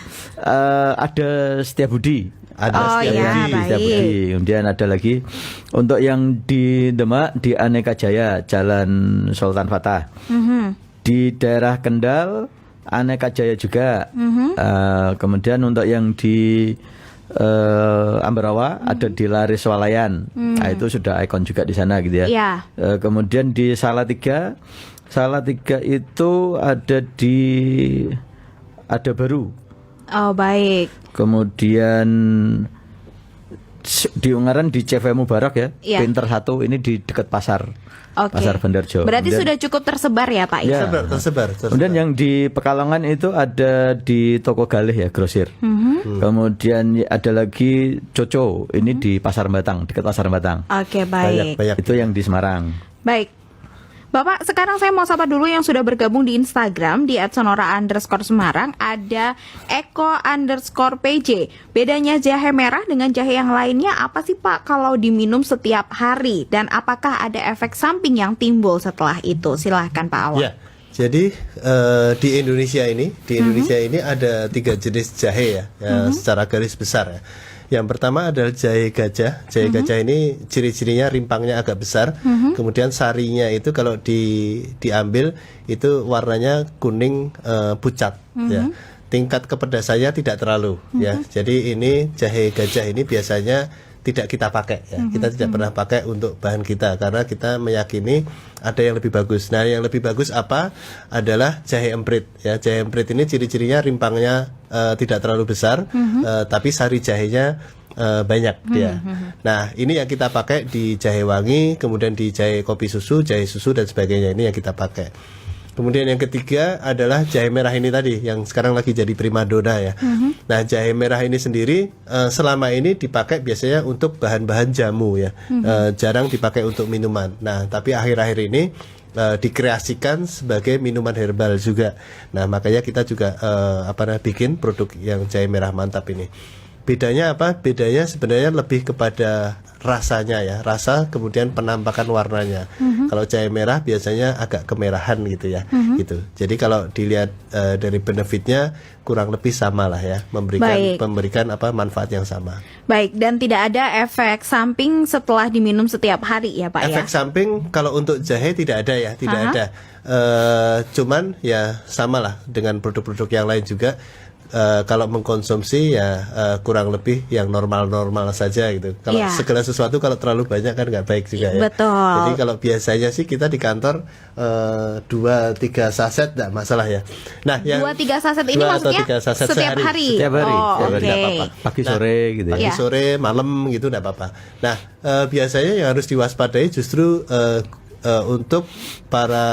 ada Setiabudi. Ada Setiabudi. Kemudian ada lagi untuk yang di Demak di Aneka Jaya, Jalan Sultan Fatah. Di daerah Kendal Aneka Jaya juga. Kemudian untuk yang di Ambarawa ada di Laris Walayan. Nah, itu sudah ikon juga di sana gitu ya. Kemudian di Salatiga itu ada baru. Oh, baik. Kemudian di Ungaran di CV Mubarak ya, Iya. Pinter 1 ini di dekat pasar. Oke. Pasar Bandarjo. Berarti Kemudian- sudah cukup tersebar ya, Pak? Ya. Tersebar. Kemudian yang di Pekalongan itu ada di Toko Galih ya, grosir. Kemudian ada lagi Coco, ini di Pasar Batang, dekat Pasar Batang. Oke, baik. Banyak. Itu yang di Semarang. Baik. Bapak, sekarang saya mau sapa dulu yang sudah bergabung di Instagram di @sonora_Semarang. Ada Eko_PJ. Bedanya jahe merah dengan jahe yang lainnya apa sih Pak kalau diminum setiap hari? Dan apakah ada efek samping yang timbul setelah itu? Silahkan Pak Awang. Ya, jadi di Indonesia ini ada 3 jenis jahe ya, secara garis besar ya. Yang pertama adalah jahe gajah. Jahe gajah ini ciri-cirinya rimpangnya agak besar. Kemudian sarinya itu kalau diambil itu warnanya kuning pucat. Ya. Tingkat kepedasannya tidak terlalu. Ya. Jadi ini jahe gajah ini biasanya tidak kita pakai ya. Kita tidak pernah pakai untuk bahan kita karena kita meyakini ada yang lebih bagus. Nah, yang lebih bagus apa? Adalah jahe emprit ya. Jahe emprit ini ciri-cirinya rimpangnya tidak terlalu besar, tapi sari jahenya banyak dia. Nah, ini yang kita pakai di jahe wangi, kemudian di jahe kopi susu, jahe susu dan sebagainya, ini yang kita pakai. Kemudian yang ketiga adalah jahe merah ini tadi yang sekarang lagi jadi primadona ya. Nah, jahe merah ini sendiri selama ini dipakai biasanya untuk bahan-bahan jamu ya. Jarang dipakai untuk minuman. Nah, tapi akhir-akhir ini dikreasikan sebagai minuman herbal juga. Nah, makanya kita juga bikin produk yang jahe merah mantap ini. Bedanya apa? Bedanya sebenarnya lebih kepada rasanya ya, rasa kemudian penampakan warnanya. Kalau jahe merah biasanya agak kemerahan gitu ya, gitu. Jadi kalau dilihat dari benefitnya kurang lebih sama lah ya, memberikan manfaat yang sama. Baik, dan tidak ada efek samping setelah diminum setiap hari ya Pak Efek samping kalau untuk jahe tidak ada ya, tidak ada. Cuman ya samalah dengan produk-produk yang lain juga. Kalau mengkonsumsi ya kurang lebih yang normal-normal saja gitu. Kalau segala sesuatu kalau terlalu banyak kan nggak baik juga ya. Betul. Jadi kalau biasanya sih kita di kantor 2-3 saset nggak masalah ya. Nah, yang 2-3 saset ini 2 atau maksudnya 3 saset setiap hari. Setiap hari. Oh, Setiap hari, oke. nggak apa-apa. Pagi sore gitu ya. Pagi sore, malam gitu nggak apa-apa. Nah, biasanya yang harus diwaspadai justru untuk para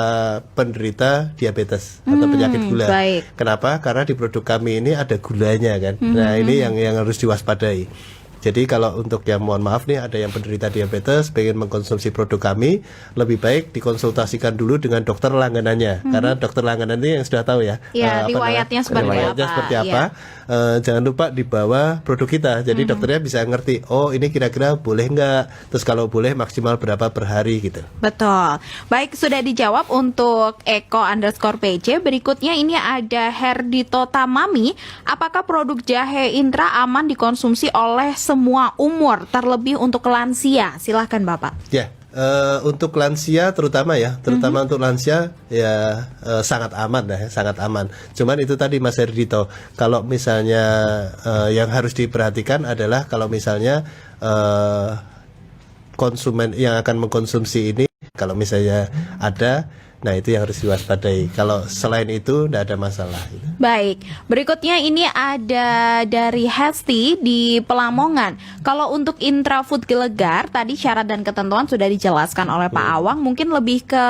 penderita diabetes atau penyakit gula. Baik. Kenapa? Karena di produk kami ini ada gulanya kan. Nah, ini yang harus diwaspadai. Jadi kalau untuk yang mohon maaf nih ada yang penderita diabetes pengen mengkonsumsi produk kami, lebih baik dikonsultasikan dulu dengan dokter langganannya. Karena dokter langganan ini yang sudah tahu ya. Riwayatnya seperti apa. Jangan lupa dibawa produk kita. Jadi dokternya bisa ngerti, oh ini kira-kira boleh nggak? Terus kalau boleh maksimal berapa per hari gitu. Betul. Baik, sudah dijawab untuk Eko_PJ. Berikutnya ini ada Herdito Tamami. Apakah produk jahe Intra aman dikonsumsi oleh semua umur, terlebih untuk lansia? Silahkan Bapak. Ya, untuk lansia terutama untuk lansia ya sangat aman ya, sangat aman. Cuman itu tadi Mas Herdito, kalau misalnya yang harus diperhatikan adalah kalau misalnya konsumen yang akan mengkonsumsi ini, kalau misalnya ada, nah itu yang harus diwaspadai. Kalau selain itu tidak ada masalah. Baik, berikutnya ini ada dari Hesti di Pelamongan. Kalau untuk Intrafood Gelegar, tadi syarat dan ketentuan sudah dijelaskan oleh Pak Awang. Mungkin lebih ke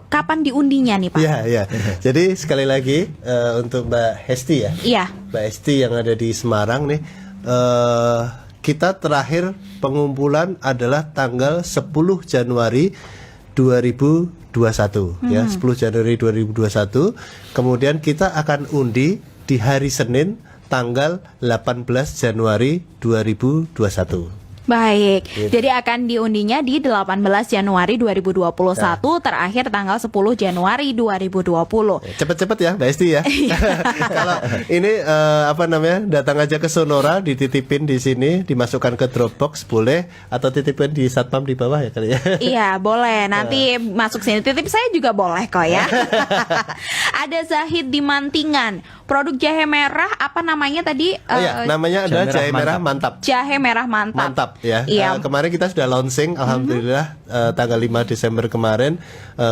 kapan diundinya nih Pak? Iya. Jadi sekali lagi untuk Mbak Hesti ya. Iya. Mbak Hesti yang ada di Semarang nih, kita terakhir pengumpulan adalah tanggal 10 Januari 2021 ya, 10 Januari 2021. Kemudian kita akan undi di hari Senin tanggal 18 Januari 2021. Baik, jadi akan diundinya di 18 Januari 2021, terakhir tanggal 10 Januari 2020. Cepet-cepet ya Mbak Esti ya. Kalau ini datang aja ke Sonora, dititipin di sini, dimasukkan ke Dropbox boleh, atau titipin di satpam di bawah ya kali ya. Iya boleh, nanti masuk sini titip saya juga boleh kok ya. Ada Zahid di Mantingan. Produk jahe merah apa namanya tadi? Namanya adalah jahe merah mantap. Jahe merah mantap. Mantap ya. Iya. Kemarin kita sudah launching, alhamdulillah tanggal 5 Desember kemarin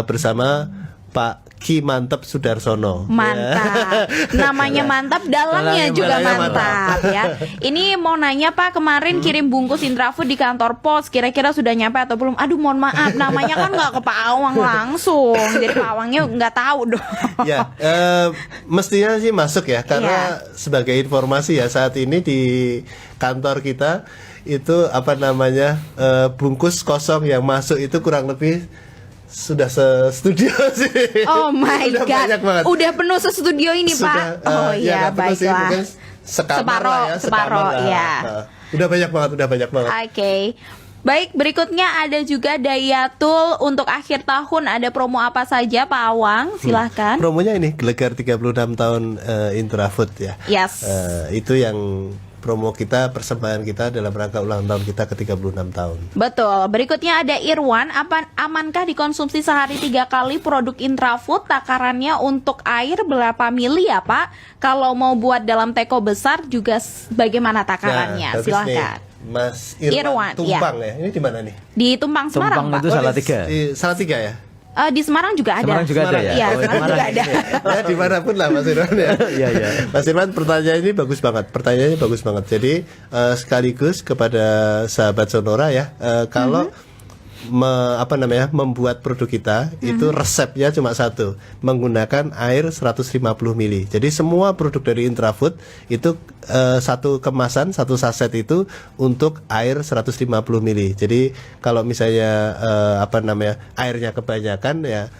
bersama Pak Ki Mantep Sudarsono. Mantap. Namanya mantap, dalamnya juga mantap ya. Ini mau nanya Pak, kemarin kirim bungkus Intrafood di kantor pos, kira-kira sudah nyampe atau belum? Aduh, mohon maaf, namanya kan nggak ke Pak Awang langsung, jadi Pak Awangnya nggak tahu dong. Ya, mestinya sih masuk ya, karena sebagai informasi ya, saat ini di kantor kita itu bungkus kosong yang masuk itu kurang lebih sudah se-studio sih. Oh my Udah god. banyak banget. Udah penuh se-studio ini, Pak. Oh iya, nggak penuh sih, baiklah. mungkin sekamar Separoh, lah. ya. Udah banyak banget. Oke. Baik, berikutnya ada juga Dayatul untuk akhir tahun, ada promo apa saja Pak Awang? Silahkan. Promonya ini Gelegar 36 tahun Intrafood ya. Yes. Itu yang promo kita, persembahan kita dalam rangka ulang tahun kita ke 36 tahun. Betul. Berikutnya ada Irwan, amankah dikonsumsi sehari 3 kali produk Intrafood? Takarannya untuk air berapa mili ya Pak? Kalau mau buat dalam teko besar juga bagaimana takarannya? Bagus Silahkan. nih, Mas Irwan Tumpang ya. Ini di mana nih? Di Tumpang Semarang Tumpang Pak. itu Salatiga. Di Salatiga ya. Di Semarang juga ada. Semarang juga ada ya? Iya, Oh, Semarang Semarang juga ada. Ya dimanapun lah Mas Irwan ya. Iya, iya. Mas Irwan, pertanyaan ini bagus banget. Pertanyaannya bagus banget. Jadi sekaligus kepada sahabat Sonora ya, kalau membuat produk kita itu resepnya cuma satu, menggunakan air 150 ml. Jadi semua produk dari Intrafood itu satu kemasan, satu saset itu untuk air 150 ml. Jadi kalau misalnya airnya kebanyakan ya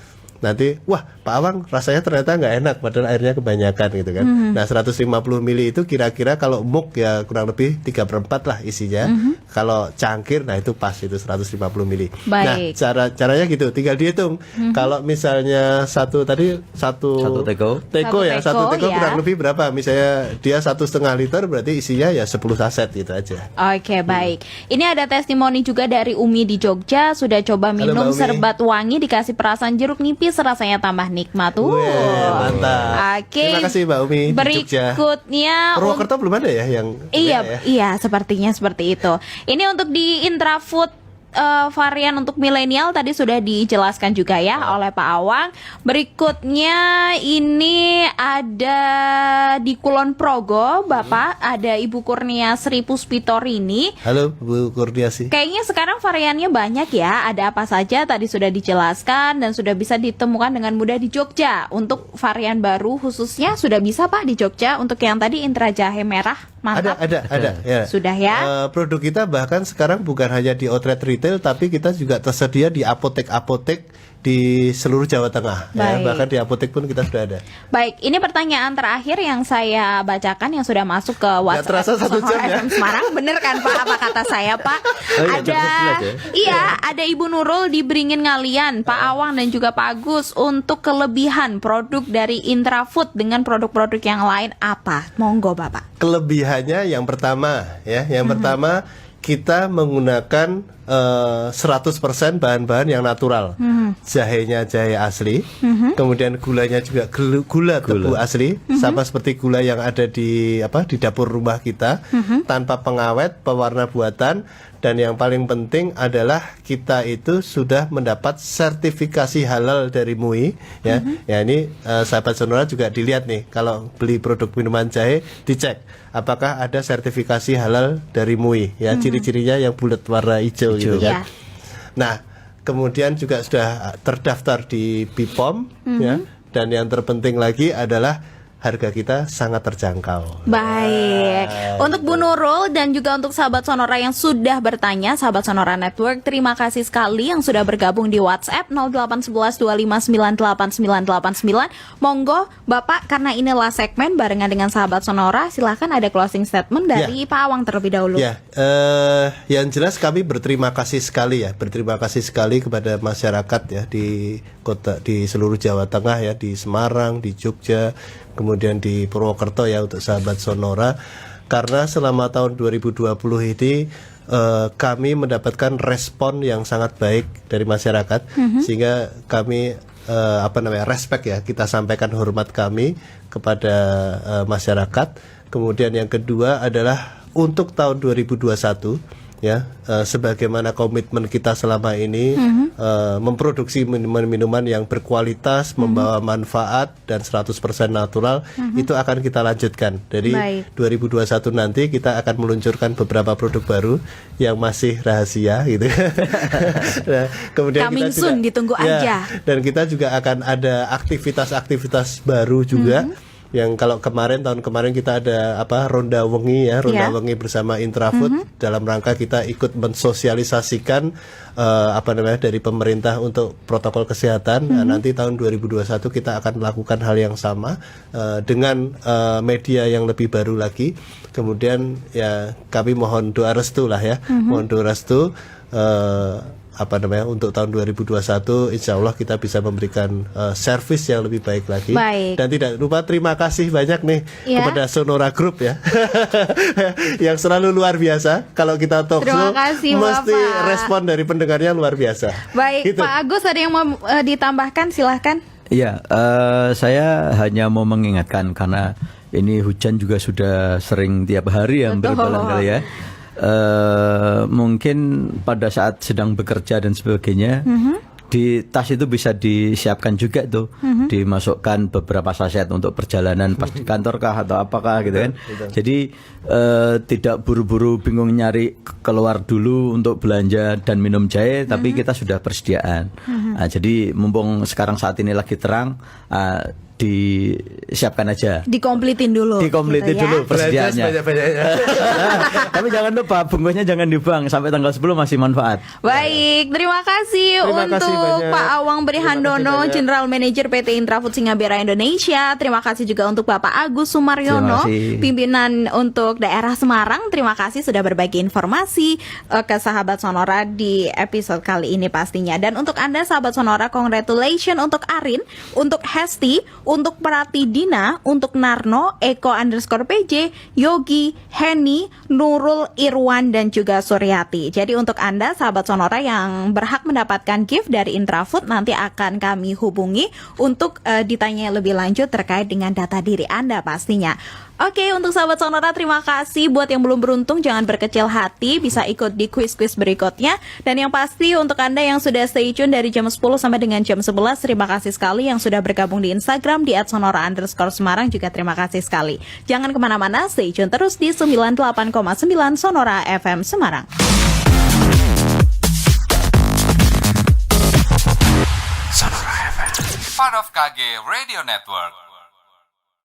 nanti wah Pak Awang rasanya ternyata nggak enak padahal airnya kebanyakan gitu kan. Nah 150 ml itu kira-kira kalau mug ya kurang lebih 3/4 lah isinya. Kalau cangkir nah itu pas itu 150 ml. Nah caranya gitu, tinggal dihitung. Kalau misalnya satu teko ya. kurang lebih berapa? Misalnya dia 1,5 liter berarti isinya ya 10 saset gitu aja. Oke, baik. Ini ada testimoni juga dari Umi di Jogja, sudah coba minum Mbak Umi. serbat wangi dikasih perasan jeruk nipis, rasanya tambah nikmat tuh. Weh, mantap. Oke. Terima kasih Mbak Umi di Jogja. Berikutnya Purwokerto belum ada ya yang Iya, sepertinya seperti itu. Ini untuk di Intrafood varian untuk milenial tadi sudah dijelaskan juga ya oleh Pak Awang. Berikutnya ini ada di Kulon Progo, Bapak, ada Ibu Kurnia Sri Puspitorini. Halo Bu Kurniasi. Kayaknya sekarang variannya banyak ya. Ada apa saja tadi sudah dijelaskan dan sudah bisa ditemukan dengan mudah di Jogja. Untuk varian baru khususnya sudah bisa Pak di Jogja. Untuk yang tadi Intra Jahe Merah, mantap. Ada ya. Sudah ya. Produk kita bahkan sekarang bukan hanya di outlet retail tapi kita juga tersedia di apotek-apotek di seluruh Jawa Tengah ya, bahkan di apotek pun kita sudah ada. Baik, ini pertanyaan terakhir yang saya bacakan yang sudah masuk ke WhatsApp terasa 1 jam ya. FM Semarang. Bener kan Pak apa kata saya Pak? Ada Ibu Nurul di Beringin Ngalian, Pak Awang dan juga Pak Agus, untuk kelebihan produk dari Intrafood dengan produk-produk yang lain apa? Monggo Bapak. Kelebihannya yang pertama ya, pertama kita menggunakan 100% bahan-bahan yang natural. Jahenya jahe asli, kemudian gulanya juga gula tebu asli, sama seperti gula yang ada di dapur rumah kita, tanpa pengawet, pewarna buatan, dan yang paling penting adalah kita itu sudah mendapat sertifikasi halal dari MUI ya. Ya ini sahabat Sonora juga dilihat nih, kalau beli produk minuman jahe dicek apakah ada sertifikasi halal dari MUI ya, ciri-cirinya yang bulat warna hijau gitu kan. Nah, kemudian juga sudah terdaftar di BPOM ya, dan yang terpenting lagi adalah harga kita sangat terjangkau. Baik. Untuk Bu Nurul dan juga untuk sahabat Sonora yang sudah bertanya, sahabat Sonora Network, terima kasih sekali yang sudah bergabung di WhatsApp 081125989989. Monggo Bapak, karena inilah segmen barengan dengan sahabat Sonora, silahkan ada closing statement dari Pak Awang terlebih dahulu. Ya, yang jelas kami berterima kasih sekali kepada masyarakat ya di seluruh Jawa Tengah ya, di Semarang, di Jogja, kemudian di Purwokerto ya, untuk sahabat Sonora, karena selama tahun 2020 ini kami mendapatkan respon yang sangat baik dari masyarakat, sehingga kami respect ya, kita sampaikan hormat kami kepada masyarakat. Kemudian yang kedua adalah untuk tahun 2021 ya, sebagaimana komitmen kita selama ini memproduksi minuman-minuman yang berkualitas, membawa manfaat dan 100% natural, itu akan kita lanjutkan. Jadi Baik. 2021 nanti kita akan meluncurkan beberapa produk baru yang masih rahasia gitu. Nah, kemudian Coming kita soon, juga, ditunggu ya, aja. dan kita juga akan ada aktivitas-aktivitas baru juga. Yang kalau tahun kemarin kita ada ronda wengi ya, ronda Ya. wengi bersama Intrafood dalam rangka kita ikut mensosialisasikan dari pemerintah untuk protokol kesehatan. Nah, nanti tahun 2021 kita akan melakukan hal yang sama dengan media yang lebih baru lagi. Kemudian ya kami mohon doa restu lah ya, mohon doa restu untuk tahun 2021 insya Allah kita bisa memberikan servis yang lebih baik lagi. Baik. Dan tidak lupa terima kasih banyak nih Ya. kepada Sonora Group ya yang selalu luar biasa. Kalau kita talk Terima show kasih, mesti Bapak. respon dari pendengarnya luar biasa. Baik, Gitu. Pak Agus ada yang mau ditambahkan, silahkan. Iya, saya hanya mau mengingatkan karena ini hujan juga sudah sering tiap hari ya, hampir Betul. kali ya. Mungkin pada saat sedang bekerja dan sebagainya, di tas itu bisa disiapkan juga tuh, dimasukkan beberapa saset untuk perjalanan pas di kantor kah atau apakah gitu kan. Jadi tidak buru-buru bingung nyari keluar dulu untuk belanja dan minum jahe, tapi kita sudah persediaan. Nah, jadi mumpung sekarang saat ini lagi terang, disiapkan aja. Dikomplitin dulu. Dikompletin gitu ya. dulu persediaannya. Sebanyak-banyaknya. Tapi jangan lupa bungkusnya jangan dibuang sampai tanggal 10 masih manfaat. Baik, terima kasih Terima untuk kasih banyak. Pak Awang Brihandono, Terima kasih banyak. General Manager PT Intrafood Singapura Indonesia. Terima kasih juga untuk Bapak Agus Sumaryono, Terima kasih. pimpinan untuk daerah Semarang. Terima kasih sudah berbagi informasi ke sahabat Sonora di episode kali ini pastinya. Dan untuk Anda sahabat Sonora, congratulations untuk Arin, untuk Hesti, untuk Pratidina, untuk Narno, Eko_PJ, Yogi, Henny, Nurul, Irwan, dan juga Suryati. Jadi untuk Anda sahabat Sonora yang berhak mendapatkan gift dari Intrafood, nanti akan kami hubungi untuk ditanya lebih lanjut terkait dengan data diri Anda pastinya. Oke, untuk sahabat Sonora terima kasih. Buat yang belum beruntung jangan berkecil hati, bisa ikut di kuis-kuis berikutnya. Dan yang pasti untuk Anda yang sudah stay tune dari jam 10 sampai dengan jam 11, terima kasih sekali yang sudah bergabung di Instagram di @sonora_Semarang, juga terima kasih sekali. Jangan kemana-mana, stay tune terus di 98,9 Sonora FM Semarang. Sonora FM. Part of KG Radio Network.